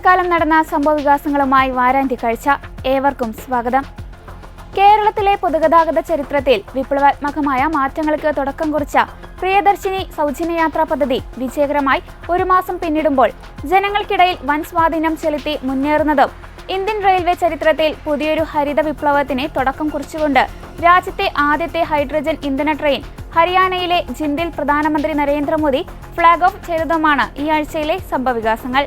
അവധിക്കാലം നടന്ന സംഭവവികാസങ്ങളുമായി വാരാന്ത്യ കാഴ്ച. ഏവർക്കും സ്വാഗതം. കേരളത്തിലെ പൊതുഗതാഗത ചരിത്രത്തിൽ വിപ്ലവാത്മകമായ മാറ്റങ്ങൾക്ക് തുടക്കം കുറിച്ച പ്രിയദർശിനി സൗജന്യയാത്രാ പദ്ധതി വിജയകരമായി ഒരു മാസം പിന്നിടുമ്പോൾ ജനങ്ങൾക്കിടയിൽ വൻ സ്വാധീനം ചെലുത്തി മുന്നേറുന്നതും ഇന്ത്യൻ റെയിൽവേ ചരിത്രത്തിൽ പുതിയൊരു ഹരിത വിപ്ലവത്തിന് തുടക്കം കുറിച്ചുകൊണ്ട് രാജ്യത്തെ ആദ്യത്തെ ഹൈഡ്രജൻ ഇന്ധന ട്രെയിൻ ഹരിയാനയിലെ ജിൻഡിൽ പ്രധാനമന്ത്രി നരേന്ദ്രമോദി ഫ്ളാഗ് ഓഫ് ചെയ്തതുമാണ് ഈ ആഴ്ചയിലെ സംഭവവികാസങ്ങൾ.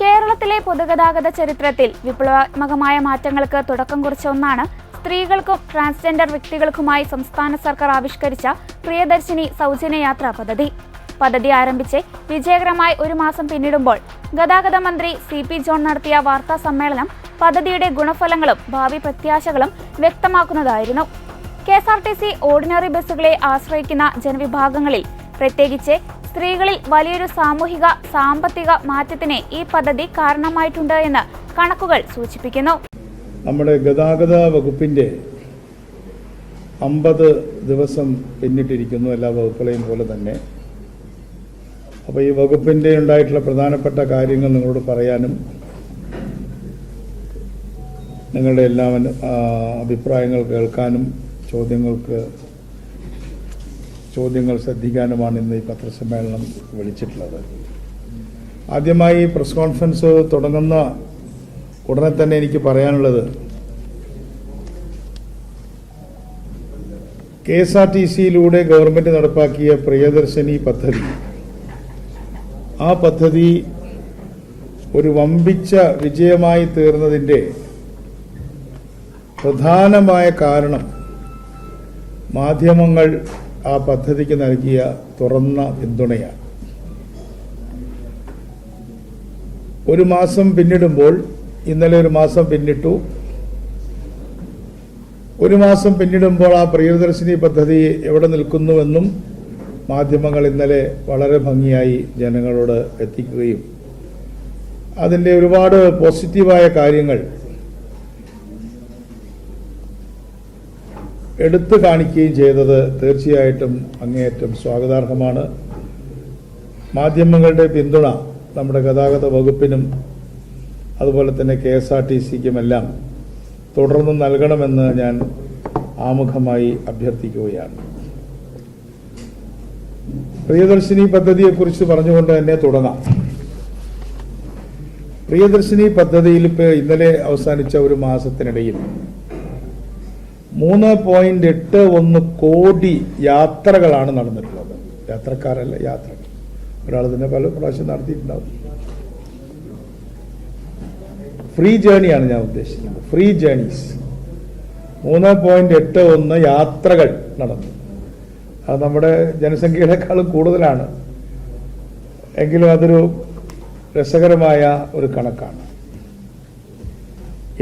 കേരളത്തിലെ പൊതുഗതാഗത ചരിത്രത്തിൽ വിപ്ലവാത്മകമായ മാറ്റങ്ങൾക്ക് തുടക്കം കുറിച്ച ഒന്നാണ് സ്ത്രീകൾക്കും ട്രാൻസ്ജെൻഡർ വ്യക്തികൾക്കുമായി സംസ്ഥാന സർക്കാർ ആവിഷ്കരിച്ച പ്രിയദർശിനി സൗജന്യയാത്രാ പദ്ധതി. പദ്ധതി ആരംഭിച്ച് വിജയകരമായി ഒരു മാസം പിന്നിടുമ്പോൾ ഗതാഗത മന്ത്രി CP ജോൺ നടത്തിയ വാർത്താ സമ്മേളനം പദ്ധതിയുടെ ഗുണഫലങ്ങളും ഭാവി പ്രത്യാശകളും വ്യക്തമാക്കുന്നതായിരുന്നു. KSRTC ഓർഡിനറി ബസ്സുകളെ ആശ്രയിക്കുന്ന ജനവിഭാഗങ്ങളിൽ പ്രത്യേകിച്ച് സ്ത്രീകളിൽ വലിയൊരു സാമൂഹിക സാമ്പത്തിക മാറ്റത്തിന് ഈ പദ്ധതി കാരണമായിട്ടുണ്ട് എന്ന് കണക്കുകൾ സൂചിപ്പിക്കുന്നു. നമ്മുടെ ഗതാഗത വകുപ്പിന്റെ 50 ദിവസം പിന്നിട്ടിരിക്കുന്നു, എല്ലാ വകുപ്പുകളെയും പോലെ തന്നെ. അപ്പോൾ ഈ വകുപ്പിന്റെ ഉണ്ടായിട്ടുള്ള പ്രധാനപ്പെട്ട കാര്യങ്ങൾ നിങ്ങളോട് പറയാനും നിങ്ങളുടെ എല്ലാ അഭിപ്രായങ്ങൾ കേൾക്കാനും ചോദ്യങ്ങൾ ശ്രദ്ധിക്കാനുമാണ് ഇന്ന് ഈ പത്രസമ്മേളനം വിളിച്ചിട്ടുള്ളത്. ആദ്യമായി പ്രസ് കോൺഫറൻസ് തുടങ്ങുന്ന ഉടനെ തന്നെ എനിക്ക് പറയാനുള്ളത്, KSRTCയിലൂടെ ഗവൺമെന്റ് നടപ്പാക്കിയ പ്രിയദർശിനി പദ്ധതി, ആ പദ്ധതി ഒരു വമ്പിച്ച വിജയമായി തീർന്നതിൻ്റെ പ്രധാനമായ കാരണം മാധ്യമങ്ങൾ ആ പദ്ധതിക്ക് നൽകിയ തുറന്ന പിന്തുണയാണ്. ഒരു മാസം പിന്നിടുമ്പോൾ, ഇന്നലെ ഒരു മാസം പിന്നിട്ടു, ഒരു മാസം പിന്നിടുമ്പോൾ ആ പ്രിയദർശിനി പദ്ധതി എവിടെ നിൽക്കുന്നുവെന്നും മാധ്യമങ്ങൾ ഇന്നലെ വളരെ ഭംഗിയായി ജനങ്ങളോട് എത്തിക്കുകയും അതിൻ്റെ ഒരുപാട് പോസിറ്റീവായ കാര്യങ്ങൾ എടുത്തു കാണിക്കുകയും ചെയ്തത് തീർച്ചയായിട്ടും അങ്ങേയറ്റം സ്വാഗതാർഹമാണ്. മാധ്യമങ്ങളുടെ പിന്തുണ നമ്മുടെ ഗതാഗത വകുപ്പിനും അതുപോലെ തന്നെ KSRTCക്കുമെല്ലാം തുടർന്ന് നൽകണമെന്ന് ഞാൻ ആമുഖമായി അഭ്യർത്ഥിക്കുകയാണ്. പ്രിയദർശിനി പദ്ധതിയെക്കുറിച്ച് പറഞ്ഞുകൊണ്ട് തന്നെ തുടങ്ങാം. പ്രിയദർശിനി പദ്ധതിയിൽ ഇപ്പോൾ ഇന്നലെ അവസാനിച്ച ഒരു മാസത്തിനിടയിൽ 3.81 കോടി യാത്രകളാണ് നടന്നിട്ടുള്ളത്. യാത്രക്കാരല്ല, യാത്രകൾ. ഒരാൾ തന്നെ പല പ്രാവശ്യം നടത്തിയിട്ടുണ്ടാവും. ഫ്രീ ജേണിയാണ് ഞാൻ ഉദ്ദേശിക്കുന്നത്, ഫ്രീ ജേണീസ്. 3.81 യാത്രകൾ നടന്നു. അത് നമ്മുടെ ജനസംഖ്യയേക്കാളും കൂടുതലാണ്, എങ്കിലും അതൊരു രസകരമായ ഒരു കണക്കാണ്.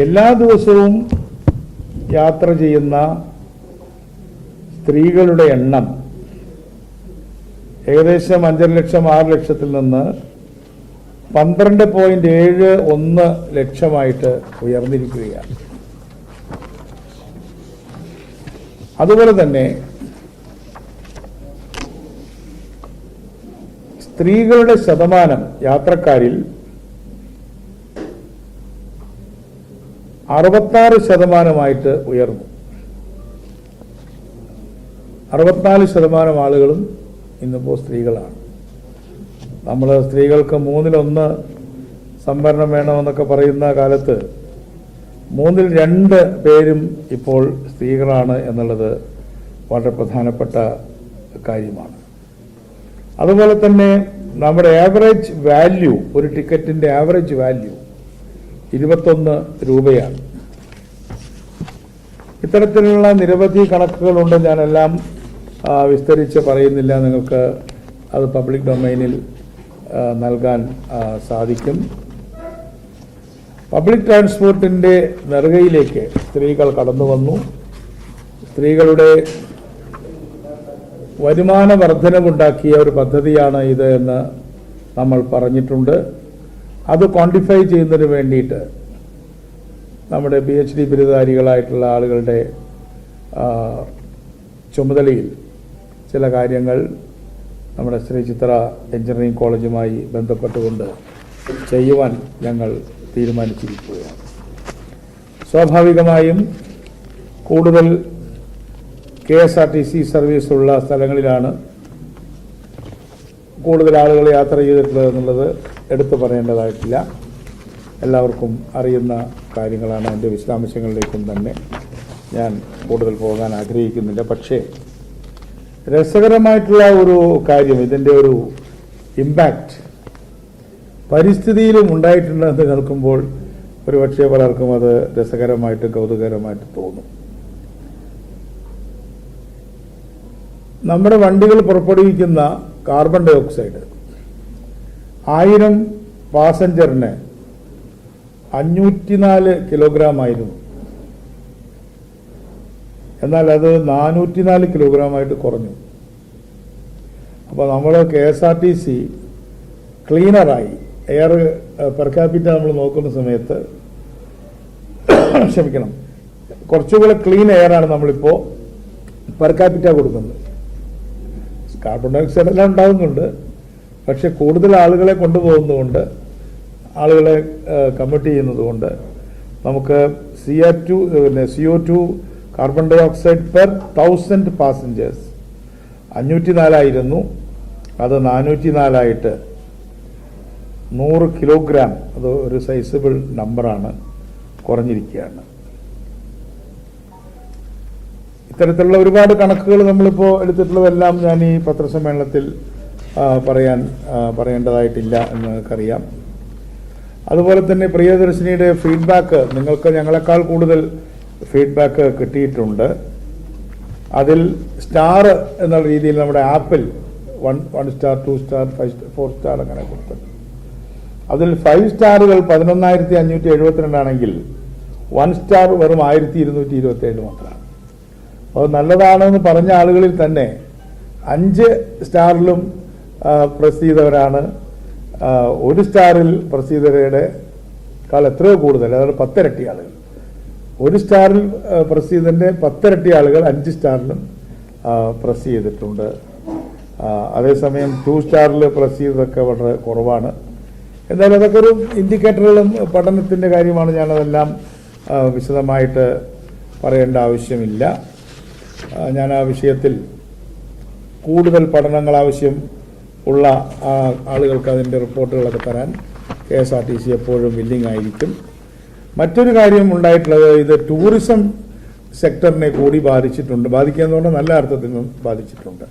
എല്ലാ ദിവസവും യാത്ര ചെയ്യുന്ന സ്ത്രീകളുടെ എണ്ണം ഏകദേശം 5 ലക്ഷം 6 ലക്ഷത്തിൽ നിന്ന് 12.71 ലക്ഷമായിട്ട് ഉയർന്നിരിക്കുകയാണ്. അതുപോലെ തന്നെ സ്ത്രീകളുടെ ശതമാനം യാത്രക്കാരിൽ 66% ഉയർന്നു. 64% ആളുകളും ഇന്നിപ്പോൾ സ്ത്രീകളാണ്. നമ്മൾ സ്ത്രീകൾക്ക് 1/3 സംവരണം വേണമെന്നൊക്കെ പറയുന്ന കാലത്ത് 2 പേരും ഇപ്പോൾ സ്ത്രീകളാണ് എന്നുള്ളത് വളരെ പ്രധാനപ്പെട്ട കാര്യമാണ്. അതുപോലെ തന്നെ നമ്മുടെ ആവറേജ് വാല്യൂ, ഒരു ടിക്കറ്റിന്റെ ആവറേജ് വാല്യൂ 21 രൂപയാണ്. ഇത്തരത്തിലുള്ള നിരവധി കണക്കുകളുണ്ട്. ഞാനെല്ലാം വിസ്തരിച്ച് പറയുന്നില്ല, നിങ്ങൾക്ക് അത് പബ്ലിക് ഡൊമൈനിൽ നൽകാൻ സാധിക്കും. പബ്ലിക് ട്രാൻസ്പോർട്ടിൻ്റെ നെറുകയിലേക്ക് സ്ത്രീകൾ കടന്നു വന്നു. സ്ത്രീകളുടെ വരുമാന വർധനവുണ്ടാക്കിയ ഒരു പദ്ധതിയാണ് ഇത് എന്ന് നമ്മൾ പറഞ്ഞിട്ടുണ്ട്. അത് ക്വാണ്ടിഫൈ ചെയ്യുന്നതിന് വേണ്ടിയിട്ട് നമ്മുടെ PhD ബിരുദധാരികളായിട്ടുള്ള ആളുകളുടെ ചുമതലയിൽ ചില കാര്യങ്ങൾ നമ്മുടെ ശ്രീ ചിത്ര എഞ്ചിനീയറിംഗ് കോളേജുമായി ബന്ധപ്പെട്ടുകൊണ്ട് ചെയ്യുവാൻ ഞങ്ങൾ തീരുമാനിച്ചിരിക്കുകയാണ്. സ്വാഭാവികമായും കൂടുതൽ KSRTC സർവീസുള്ള സ്ഥലങ്ങളിലാണ് കൂടുതൽ ആളുകൾ യാത്ര ചെയ്തിട്ടുള്ളത് എന്നുള്ളത് എടുത്തു പറയേണ്ടതായിട്ടില്ല. എല്ലാവർക്കും അറിയുന്ന കാര്യങ്ങളാണ്. അതിൻ്റെ വിശദാംശങ്ങളിലേക്കും തന്നെ ഞാൻ കൂടുതൽ പോകാൻ ആഗ്രഹിക്കുന്നില്ല. പക്ഷേ രസകരമായിട്ടുള്ള ഒരു കാര്യം, ഇതിൻ്റെ ഒരു ഇമ്പാക്റ്റ് പരിസ്ഥിതിയിലും ഉണ്ടായിട്ടുണ്ടെന്ന് കേൾക്കുമ്പോൾ ഒരുപക്ഷെ പലർക്കും അത് രസകരമായിട്ട് കൗതുകകരമായിട്ട് തോന്നും. നമ്മുടെ വണ്ടികൾ പുറപ്പെടുവിക്കുന്ന കാർബൺ ഡൈ ഓക്സൈഡ് 1000 പാസഞ്ചറിന് 504 കിലോഗ്രാം ആയിരുന്നു. എന്നാൽ അത് 404 കിലോഗ്രാമായിട്ട് കുറഞ്ഞു. അപ്പോൾ നമ്മൾ KSRTC ക്ലീനറായി എയർ പെർ ക്യാപിറ്റ നമ്മൾ നോക്കുന്ന സമയത്ത് ക്ഷമിക്കണം, കുറച്ചുകൂടെ ക്ലീൻ എയറാണ് നമ്മളിപ്പോൾ പെർ ക്യാപിറ്റ കൊടുക്കുന്നത്. കാർബൺ ഡൈ ഓക്സൈഡ് എല്ലാം ഉണ്ടാകുന്നുണ്ട്, പക്ഷെ കൂടുതൽ ആളുകളെ കൊണ്ടുപോകുന്നതുകൊണ്ട്, ആളുകളെ കമ്മിറ്റ് ചെയ്യുന്നതുകൊണ്ട് നമുക്ക് CO2 carbon dioxide per 1000 passengers 504 ആയിരുന്നു. അത് 404 100 കിലോഗ്രാം, അത് ഒരു സൈസബിൾ നമ്പറാണ്, കുറഞ്ഞിരിക്കുകയാണ്. ഇത്തരത്തിലുള്ള ഒരുപാട് കണക്കുകൾ നമ്മളിപ്പോൾ എടുത്തിട്ടുള്ളതെല്ലാം ഞാൻ ഈ പത്രസമ്മേളനത്തിൽ പറയേണ്ടതായിട്ടില്ല എന്ന് നിങ്ങൾക്കറിയാം. അതുപോലെ തന്നെ പ്രിയദർശിനിയുടെ ഫീഡ്ബാക്ക് നിങ്ങൾക്ക് ഞങ്ങളെക്കാൾ കൂടുതൽ ഫീഡ്ബാക്ക് കിട്ടിയിട്ടുണ്ട്. അതിൽ സ്റ്റാർ എന്നുള്ള രീതിയിൽ നമ്മുടെ ആപ്പിൽ 1 സ്റ്റാർ 2 സ്റ്റാർ 4 സ്റ്റാർ അങ്ങനെ കൊടുത്തത്. അതിൽ 5 സ്റ്റാറുകൾ 11,572 ആണെങ്കിൽ 1 സ്റ്റാർ വെറും 1,227 മാത്രമാണ്. അത് നല്ലതാണെന്ന് പറഞ്ഞ ആളുകളിൽ തന്നെ 5 സ്റ്റാറിലും പ്രസ് ചെയ്തവരാണ് 1 സ്റ്റാറിൽ പ്രസ് ചെയ്തവരുടെ എത്രയോ കൂടുതൽ, അതായത് 10 ഇരട്ടി ആളുകൾ. 1 സ്റ്റാറിൽ പ്രസ് ചെയ്തതിൻ്റെ 10 ഇരട്ടി ആളുകൾ 5 സ്റ്റാറിലും പ്രസ് ചെയ്തിട്ടുണ്ട്. അതേസമയം 2 സ്റ്റാറിൽ പ്രസ് ചെയ്തതൊക്കെ വളരെ കുറവാണ്. എന്തായാലും അതൊക്കെ ഒരു ഇൻഡിക്കേറ്ററുകളും പഠനത്തിൻ്റെ കാര്യമാണ്. ഞാനതെല്ലാം വിശദമായിട്ട് പറയേണ്ട ആവശ്യമില്ല. ഞാൻ ആ വിഷയത്തിൽ കൂടുതൽ പഠനങ്ങൾ ആവശ്യം ഉള്ള ആളുകൾക്ക് അതിൻ്റെ റിപ്പോർട്ടുകളൊക്കെ തരാൻ KSRTC എപ്പോഴും വില്ലിംഗ് ആയിരിക്കും. മറ്റൊരു കാര്യം ഉണ്ടായിട്ടുള്ളത്, ഇത് ടൂറിസം സെക്ടറിനെ കൂടി ബാധിച്ചിട്ടുണ്ട്. ബാധിക്കുകയെന്ന് പറഞ്ഞാൽ നല്ല അർത്ഥത്തിൽ നിന്നും ബാധിച്ചിട്ടുണ്ട്.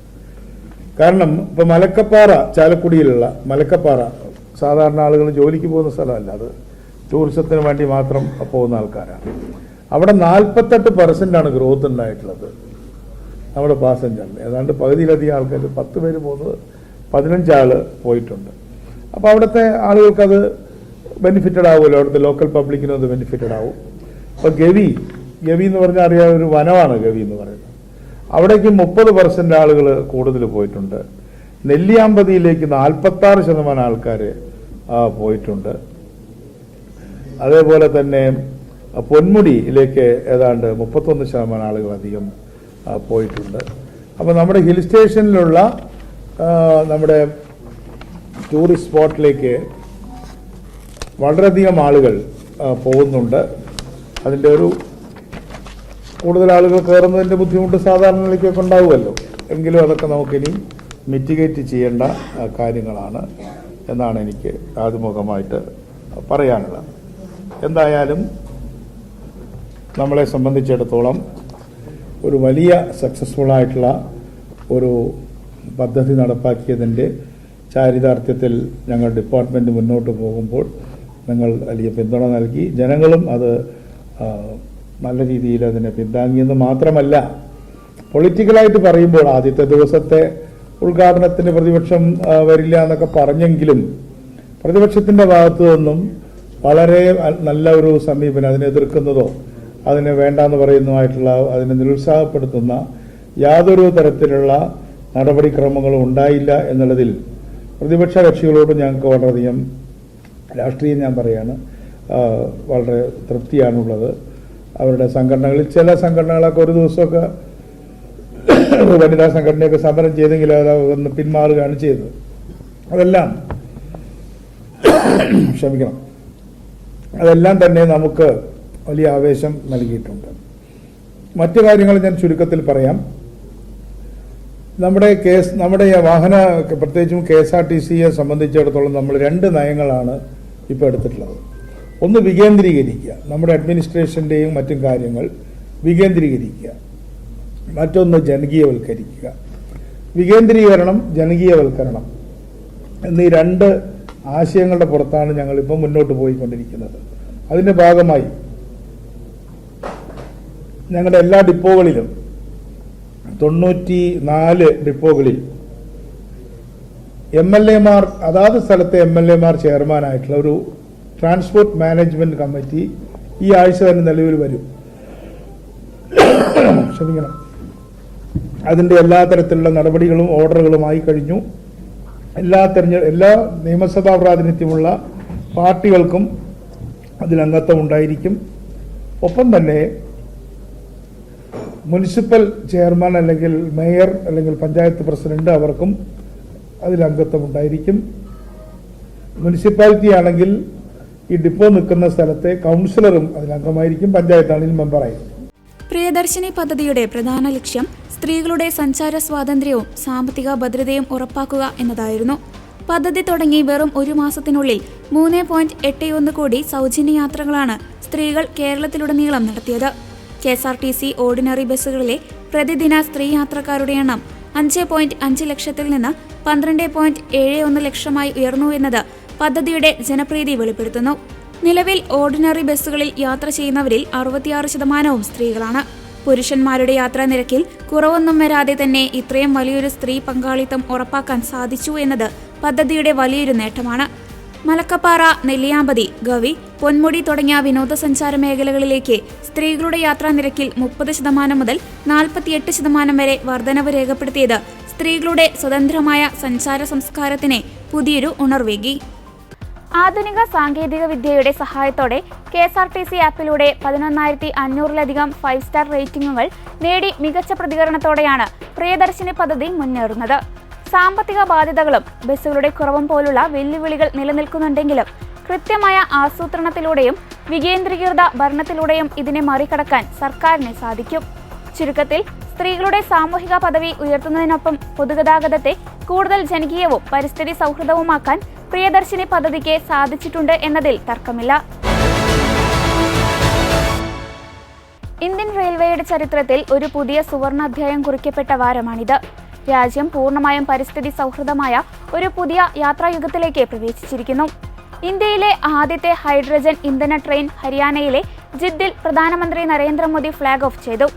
കാരണം ഇപ്പോൾ മലക്കപ്പാറ, ചാലക്കുടിയിലുള്ള മലക്കപ്പാറ സാധാരണ ആളുകൾ ജോലിക്ക് പോകുന്ന സ്ഥലമല്ല, അത് ടൂറിസത്തിന് വേണ്ടി മാത്രം പോകുന്ന ആൾക്കാരാണ്. അവിടെ 48% ഗ്രോത്ത് ഉണ്ടായിട്ടുള്ളത് നമ്മുടെ പാസഞ്ചറിന്. ഏതാണ്ട് പകുതിയിലധികം ആൾക്കാർ, 10 പേര് പോകുന്നത് 15 ആൾ പോയിട്ടുണ്ട്. അപ്പോൾ അവിടുത്തെ ആളുകൾക്കത് ബെനിഫിറ്റഡ് ആവുമല്ലോ, അവിടുത്തെ ലോക്കൽ പബ്ലിക്കിനും അത് ബെനിഫിറ്റഡ് ആവും. അപ്പോൾ ഗവി എന്ന് പറഞ്ഞാൽ അറിയാം, ഒരു വനമാണ് ഗവി എന്ന് പറയുന്നത്. അവിടേക്ക് 30% ആളുകൾ കൂടുതൽ പോയിട്ടുണ്ട്. നെല്ലിയാമ്പതിയിലേക്ക് 46% ആൾക്കാർ പോയിട്ടുണ്ട്. അതേപോലെ തന്നെ പൊന്മുടിയിലേക്ക് ഏതാണ്ട് 31% ആളുകൾ അധികം പോയിട്ടുണ്ട്. അപ്പോൾ നമ്മുടെ ഹിൽ സ്റ്റേഷനിലുള്ള നമ്മുടെ ടൂറിസ്റ്റ് സ്പോട്ടിലേക്ക് വളരെയധികം ആളുകൾ പോകുന്നുണ്ട്. അതിൻ്റെ ഒരു കൂടുതൽ ആളുകൾ കയറുന്നതിൻ്റെ ബുദ്ധിമുട്ട് സാധാരണ നിലയ്ക്കൊക്കെ ഉണ്ടാവുമല്ലോ. എങ്കിലും അതൊക്കെ നമുക്കിനി മിറ്റിഗേറ്റ് ചെയ്യേണ്ട കാര്യങ്ങളാണ് എന്നാണ് എനിക്ക് ആദ്യമുഖമായിട്ട് പറയാനുള്ളത്. എന്തായാലും നമ്മളെ സംബന്ധിച്ചിടത്തോളം ഒരു വലിയ സക്സസ്ഫുള്ളായിട്ടുള്ള ഒരു പദ്ധതി നടപ്പാക്കിയതിൻ്റെ ചാരിതാർത്ഥ്യത്തിൽ ഞങ്ങൾ ഡിപ്പാർട്ട്മെൻറ്റ് മുന്നോട്ട് പോകുമ്പോൾ നിങ്ങൾ വലിയ പിന്തുണ നൽകി. ജനങ്ങളും അത് നല്ല രീതിയിൽ അതിനെ പിന്താങ്ങിയെന്ന് മാത്രമല്ല, പൊളിറ്റിക്കലായിട്ട് പറയുമ്പോൾ ആദ്യത്തെ ദിവസത്തെ ഉദ്ഘാടനത്തിന് പ്രതിപക്ഷം വരില്ല എന്നൊക്കെ പറഞ്ഞെങ്കിലും പ്രതിപക്ഷത്തിൻ്റെ ഭാഗത്തു നിന്നും വളരെ നല്ല ഒരു സമീപനം, അതിനെ എതിർക്കുന്നതോ അതിനെ വേണ്ടാന്ന് പറയുന്നതുമായിട്ടുള്ള, അതിനെ നിരുത്സാഹപ്പെടുത്തുന്ന യാതൊരു തരത്തിലുള്ള നടപടിക്രമങ്ങളും ഉണ്ടായില്ല എന്നുള്ളതിൽ പ്രതിപക്ഷ കക്ഷികളോട് ഞങ്ങൾക്ക് വളരെയധികം, രാഷ്ട്രീയം ഞാൻ പറയാണ്, വളരെ തൃപ്തിയാണുള്ളത്. അവരുടെ സംഘടനകളിൽ ചില സംഘടനകളൊക്കെ ഒരു ദിവസമൊക്കെ വനിതാ സംഘടനയൊക്കെ സമരം ചെയ്തെങ്കിലും അത് ഒന്ന് പിന്മാറുകയാണ് ചെയ്തത്. അതെല്ലാം ക്ഷമിക്കണം, അതെല്ലാം തന്നെ നമുക്ക് വലിയ ആവേശം നൽകിയിട്ടുണ്ട്. മറ്റു കാര്യങ്ങൾ ഞാൻ ചുരുക്കത്തിൽ പറയാം. നമ്മുടെ വാഹന, പ്രത്യേകിച്ചും KSRTCയെ സംബന്ധിച്ചിടത്തോളം നമ്മൾ 2 നയങ്ങളാണ് ഇപ്പോൾ എടുത്തിട്ടുള്ളത്. ഒന്ന് വികേന്ദ്രീകരിക്കുക, നമ്മുടെ അഡ്മിനിസ്ട്രേഷൻ്റെയും മറ്റും കാര്യങ്ങൾ വികേന്ദ്രീകരിക്കുക. മറ്റൊന്ന് ജനകീയവൽക്കരിക്കുക. വികേന്ദ്രീകരണം, ജനകീയവൽക്കരണം എന്നീ 2 ആശയങ്ങളുടെ പുറത്താണ് ഞങ്ങളിപ്പോൾ മുന്നോട്ട് പോയിക്കൊണ്ടിരിക്കുന്നത്. അതിൻ്റെ ഭാഗമായി ഞങ്ങളുടെ എല്ലാ ഡിപ്പോകളിലും 94 ഡിപ്പോകളിൽ MLA-മാർ, അതാത് സ്ഥലത്തെ MLA-മാർ ചെയർമാനായിട്ടുള്ള ഒരു ട്രാൻസ്പോർട്ട് മാനേജ്മെന്റ് കമ്മിറ്റി ഈ ആഴ്ച തന്നെ നിലവിൽ വരും. ക്ഷമിക്കണം. അതിൻ്റെ എല്ലാ തരത്തിലുള്ള നടപടികളും ഓർഡറുകളുമായി കഴിഞ്ഞു. എല്ലാ നിയമസഭാ പ്രാതിനിധ്യമുള്ള പാർട്ടികൾക്കും അതിൽ അംഗത്വം ഉണ്ടായിരിക്കും. ഒപ്പം തന്നെ മുനിസിപ്പൽ ചെയർമാൻ അല്ലെങ്കിൽ മേയർ അല്ലെങ്കിൽ പഞ്ചായത്ത് പ്രസിഡന്റ് അവർക്കും അതിൽ അംഗത്വം ഉണ്ടായിരിക്കും. മുനിസിപ്പാലിറ്റി ആണെങ്കിൽ ഈ ഡിപ്പോ നിൽക്കുന്ന സ്ഥലത്തെ കൗൺസിലറും അതിൽ അംഗമായിരിക്കും. പഞ്ചായത്താണെങ്കിൽ മെമ്പറായിരിക്കും. പ്രിയദർശിനി പദ്ധതിയുടെ പ്രധാന ലക്ഷ്യം സ്ത്രീകളുടെ സഞ്ചാര സ്വാതന്ത്ര്യവും സാമ്പത്തിക ഭദ്രതയും ഉറപ്പാക്കുക എന്നതായിരുന്നു. പദ്ധതി തുടങ്ങി വെറും 1 മാസത്തിനുള്ളിൽ 3.81 കോടി സൗജന്യ യാത്രകളാണ് സ്ത്രീകൾ കേരളത്തിലുടനീളം നടത്തിയത്. KSRTC ഓർഡിനറി ബസ്സുകളിലെ പ്രതിദിന സ്ത്രീ യാത്രക്കാരുടെ എണ്ണം 5.5 ലക്ഷത്തിൽ നിന്ന് 12.71 ലക്ഷമായി ഉയർന്നു എന്നത് പദ്ധതിയുടെ ജനപ്രീതി വെളിപ്പെടുത്തുന്നു. നിലവിൽ ഓർഡിനറി ബസ്സുകളിൽ യാത്ര ചെയ്യുന്നവരിൽ 66% സ്ത്രീകളാണ്. പുരുഷന്മാരുടെ യാത്രാ നിരക്കിൽ കുറവൊന്നും വരാതെ തന്നെ ഇത്രയും വലിയൊരു സ്ത്രീ പങ്കാളിത്തം ഉറപ്പാക്കാൻ സാധിച്ചു എന്നത് പദ്ധതിയുടെ വലിയൊരു നേട്ടമാണ്. മലക്കപ്പാറ, നെല്ലിയാമ്പതി, ഗവി, പൊന്മുടി തുടങ്ങിയ വിനോദസഞ്ചാര മേഖലകളിലേക്ക് സ്ത്രീകളുടെ യാത്രാ നിരക്കിൽ 30% മുതൽ 48% വരെ വർധനവ് രേഖപ്പെടുത്തിയത് സ്ത്രീകളുടെ സ്വതന്ത്രമായ സഞ്ചാര സംസ്കാരത്തിന് പുതിയൊരു ഉണർവേകി. ആധുനിക സാങ്കേതിക വിദ്യയുടെ സഹായത്തോടെ KSRTC ആപ്പിലൂടെ 11,500-ലധികം 5-സ്റ്റാർ റേറ്റിംഗുകൾ നേടി മികച്ച പ്രതികരണത്തോടെയാണ് പ്രിയദർശിനി പദ്ധതി മുന്നേറുന്നത്. സാമ്പത്തിക ബാധ്യതകളും ബസ്സുകളുടെ കുറവും പോലുള്ള വെല്ലുവിളികൾ നിലനിൽക്കുന്നുണ്ടെങ്കിലും കൃത്യമായ ആസൂത്രണത്തിലൂടെയും വികേന്ദ്രീകൃത ഭരണത്തിലൂടെയും ഇതിനെ മറികടക്കാൻ സർക്കാരിന് സാധിക്കും. ചുരുക്കത്തിൽ സ്ത്രീകളുടെ സാമൂഹിക പദവി ഉയർത്തുന്നതിനൊപ്പം പൊതുഗതാഗതത്തെ കൂടുതൽ ജനകീയവും പരിസ്ഥിതി സൗഹൃദവുമാക്കാൻ പ്രിയദർശിനി പദ്ധതിക്ക് സാധിച്ചിട്ടുണ്ട് എന്നതിൽ തർക്കമില്ല. ഇന്ത്യൻ റെയിൽവേയുടെ ചരിത്രത്തിൽ ഒരു പുതിയ സുവർണാധ്യായം കുറിക്കപ്പെട്ട വാരമാണിത്. രാജ്യം പൂർണ്ണമായും പരിസ്ഥിതി സൗഹൃദമായ ഒരു പുതിയ യാത്രായുഗത്തിലേക്ക് പ്രവേശിച്ചിരിക്കുന്നു. ഇന്ത്യയിലെ ആദ്യത്തെ ഹൈഡ്രജൻ ഇന്ധന ട്രെയിൻ ഹരിയാനയിലെ ജിദ്ദിൽ പ്രധാനമന്ത്രി നരേന്ദ്രമോദി ഫ്ളാഗ് ഓഫ് ചെയ്തു.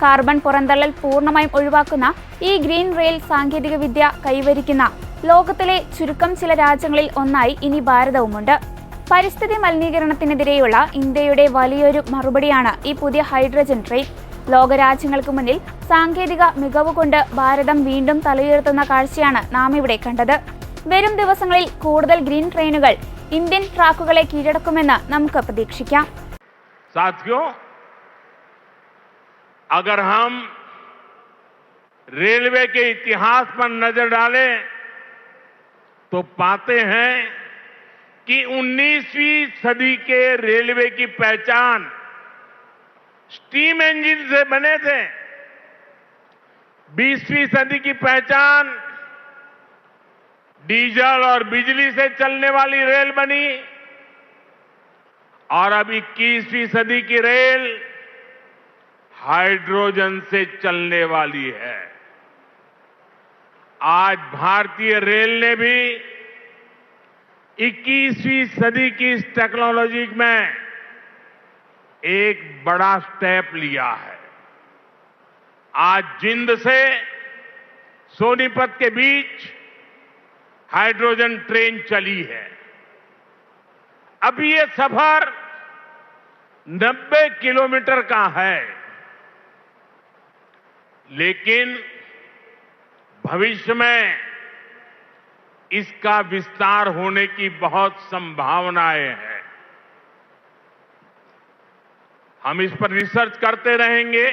കാർബൺ പുറന്തള്ളൽ പൂർണ്ണമായും ഒഴിവാക്കുന്ന ഈ ഗ്രീൻ റെയിൽ സാങ്കേതിക വിദ്യ കൈവരിക്കുന്ന ലോകത്തിലെ ചുരുക്കം ചില രാജ്യങ്ങളിൽ ഒന്നായി ഇനി ഭാരതവുമുണ്ട്. പരിസ്ഥിതി മലിനീകരണത്തിനെതിരെയുള്ള ഇന്ത്യയുടെ വലിയൊരു മറുപടിയാണ് ഈ പുതിയ ഹൈഡ്രജൻ ട്രെയിൻ. ലോകരാജ്യങ്ങൾക്ക് മുന്നിൽ സാങ്കേതിക മികവുകൊണ്ട് ഭാരതം വീണ്ടും തലയുയർത്തുന്ന കാഴ്ചയാണ് നാം ഇവിടെ കണ്ടത്. വരും ദിവസങ്ങളിൽ കൂടുതൽ ഗ്രീൻ ട്രെയിനുകൾ ഇന്ത്യൻ ട്രാക്കുകളെ കീഴടക്കുമെന്ന് നമുക്ക് പ്രതീക്ഷിക്കാം. साथियों, अगर हम रेलवे के इतिहास पर नजर डालें तो पाते हैं कि 19वीं सदी के रेलवे की पहचान स्टीम इंजन से बने थे. 20वीं सदी की पहचान डीजल और बिजली से चलने वाली रेल बनी और अब 21वीं सदी की रेल हाइड्रोजन से चलने वाली है. आज भारतीय रेल ने भी 21वीं सदी की इस टेक्नोलॉजी में एक बड़ा स्टेप लिया है. आज जिंद से सोनीपत के बीच हाइड्रोजन ट्रेन चली है. अभी ये सफर 90 किलोमीटर का है, लेकिन भविष्य में इसका विस्तार होने की बहुत संभावनाएं हैं. हम इस पर रिसर्च करते रहेंगे,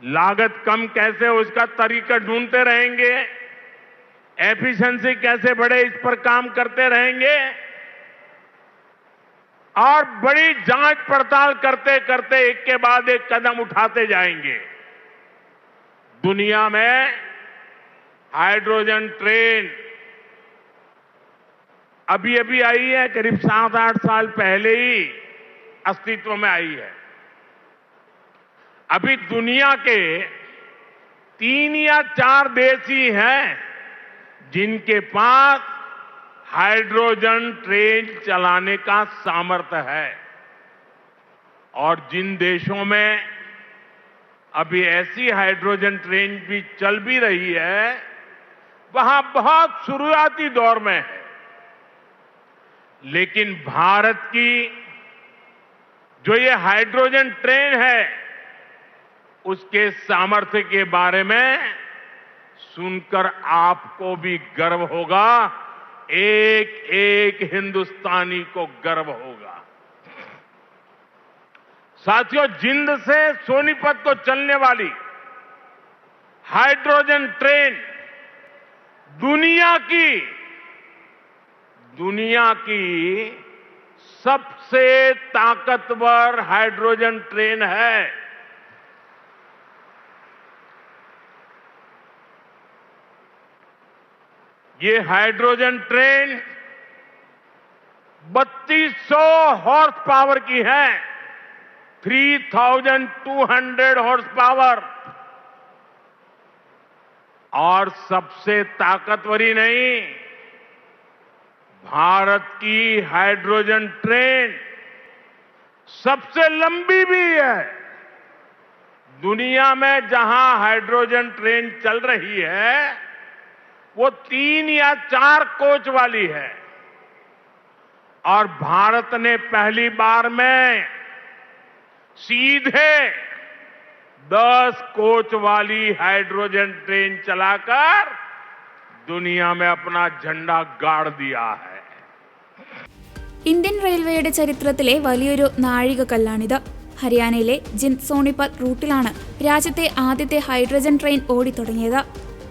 लागत कम कैसे हो इसका तरीका ढूंढते रहेंगे, एफिशिएंसी कैसे बढ़े इस पर काम करते रहेंगे और बड़ी जांच पड़ताल करते करते एक के बाद एक कदम उठाते जाएंगे। दुनिया में हाइड्रोजन ट्रेन अभी अभी आई है, करीब 7-8 साल पहले ही अस्तित्व में आई है। अभी दुनिया के 3 या 4 देश ही हैं जिनके पास हाइड्रोजन ट्रेन चलाने का सामर्थ्य है, और जिन देशों में अभी ऐसी हाइड्रोजन ट्रेन भी चल भी रही है, वहां बहुत शुरुआती दौर में है। लेकिन भारत की जो ये हाइड्रोजन ट्रेन है, उसके सामर्थ्य के बारे में सुनकर आपको भी गर्व होगा, एक एक हिंदुस्तानी को गर्व होगा। साथियों, जिंद से सोनीपत को चलने वाली हाइड्रोजन ट्रेन दुनिया की सबसे ताकतवर हाइड्रोजन ट्रेन है। ये हाइड्रोजन ट्रेन 3200 हॉर्स पावर की है, 3200 हॉर्स पावर। और सबसे ताकतवर ही नहीं, भारत की हाइड्रोजन ट्रेन सबसे लंबी भी है। दुनिया में जहां हाइड्रोजन ट्रेन चल रही है वो 3 या 4 कोच वाली है, और भारत ने पहली बार में सीधे 10 कोच वाली हाइड्रोजन ट्रेन चलाकर दुनिया में अपना झंडा गाड़ दिया है। ഇന്ത്യൻ റെയിൽവേയുടെ ചരിത്രത്തിലെ വലിയൊരു നാഴികക്കല്ലാണിത്. ഹരിയാനയിലെ ജിന്ദ് സോണിപത് റൂട്ടിലാണ് രാജ്യത്തെ ആദ്യത്തെ ഹൈഡ്രജൻ ട്രെയിൻ ഓടിത്തുടങ്ങിയത്.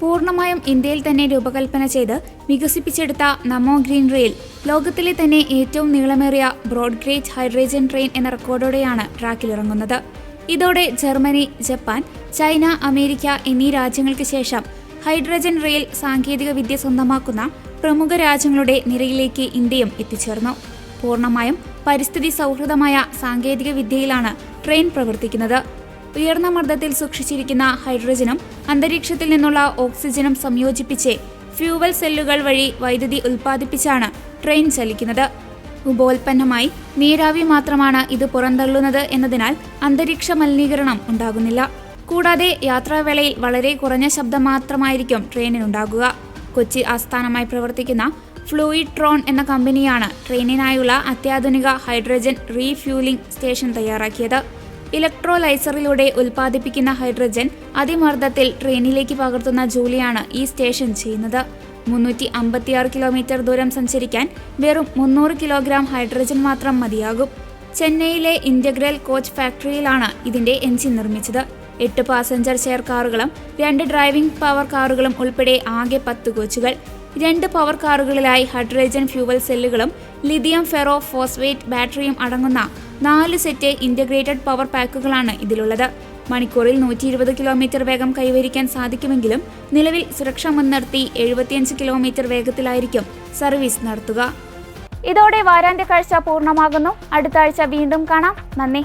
പൂർണ്ണമായും ഇന്ത്യയിൽ തന്നെ രൂപകൽപ്പന ചെയ്ത് വികസിപ്പിച്ചെടുത്ത നമോ ഗ്രീൻ റെയിൽ ലോകത്തിലെ തന്നെ ഏറ്റവും നീളമേറിയ ബ്രോഡ് ഗേജ് ഹൈഡ്രജൻ ട്രെയിൻ എന്ന റെക്കോർഡോടെയാണ് ട്രാക്കിലിറങ്ങുന്നത്. ഇതോടെ ജർമ്മനി, ജപ്പാൻ, ചൈന, അമേരിക്ക എന്നീ രാജ്യങ്ങൾക്ക് ശേഷം ഹൈഡ്രജൻ റെയിൽ സാങ്കേതിക വിദ്യ സ്വന്തമാക്കുന്ന പ്രമുഖ രാജ്യങ്ങളുടെ നിരയിലേക്ക് ഇന്ത്യയും എത്തിച്ചേർന്നു. പൂർണ്ണമായും പരിസ്ഥിതി സൗഹൃദമായ സാങ്കേതിക വിദ്യയിലാണ് ട്രെയിൻ പ്രവർത്തിക്കുന്നത്. ഉയർന്ന മർദ്ദത്തിൽ സൂക്ഷിച്ചിരിക്കുന്ന ഹൈഡ്രജനും അന്തരീക്ഷത്തിൽ നിന്നുള്ള ഓക്സിജനും സംയോജിപ്പിച്ച് ഫ്യൂവൽ സെല്ലുകൾ വഴി വൈദ്യുതി ഉൽപ്പാദിപ്പിച്ചാണ് ട്രെയിൻ ചലിക്കുന്നത്. ഉപോൽപ്പന്നമായി നീരാവി മാത്രമാണ് ഇത് പുറന്തള്ളുന്നത് എന്നതിനാൽ അന്തരീക്ഷ മലിനീകരണം ഉണ്ടാകുന്നില്ല. കൂടാതെ യാത്രാവേളയിൽ വളരെ കുറഞ്ഞ ശബ്ദം മാത്രമായിരിക്കും ട്രെയിനിനുണ്ടാകുക. കൊച്ചി ആസ്ഥാനമായി പ്രവർത്തിക്കുന്ന ഫ്ലൂയിഡ് ട്രോൺ എന്ന കമ്പനിയാണ് ട്രെയിനിനായുള്ള അത്യാധുനിക ഹൈഡ്രജൻ റീഫ്യൂലിംഗ് സ്റ്റേഷൻ തയ്യാറാക്കിയത്. ഇലക്ട്രോലൈസറിലൂടെ ഉൽപ്പാദിപ്പിക്കുന്ന ഹൈഡ്രജൻ അതിമർദ്ദത്തിൽ ട്രെയിനിലേക്ക് പകർത്തുന്ന ജോലിയാണ് ഈ സ്റ്റേഷൻ ചെയ്യുന്നത്. 356 കിലോമീറ്റർ ദൂരം സഞ്ചരിക്കാൻ വെറും 300 കിലോഗ്രാം ഹൈഡ്രജൻ മാത്രം മതിയാകും. ചെന്നൈയിലെ ഇന്റഗ്രൽ കോച്ച് ഫാക്ടറിയിലാണ് ഇതിന്റെ എഞ്ചിൻ നിർമ്മിച്ചത്. 8 പാസഞ്ചർ ചെയർ കാറുകളും 2 ഡ്രൈവിംഗ് പവർ കാറുകളും ഉൾപ്പെടെ ആകെ 10 കോച്ചുകൾ. 2 പവർ കാറുകളിലായി ഹൈഡ്രജൻ ഫ്യൂവൽ സെല്ലുകളും ലിഥിയം ഫെറോ ഫോസ്ഫേറ്റ് ബാറ്ററിയും അടങ്ങുന്ന 4 സെറ്റ് ഇന്റഗ്രേറ്റഡ് പവർ പാക്കുകളാണ് ഇതിലുള്ളത്. മണിക്കൂറിൽ 120 കിലോമീറ്റർ വേഗം കൈവരിക്കാൻ സാധിക്കുമെങ്കിലും നിലവിൽ സുരക്ഷ മുൻനിർത്തി 75 കിലോമീറ്റർ വേഗത്തിലായിരിക്കും സർവീസ് നടത്തുക. ഇതോടെ വാരാന്ത്യ കാഴ്ച പൂർണ്ണമാകുന്നു. അടുത്ത ആഴ്ച വീണ്ടും കാണാം. നന്ദി.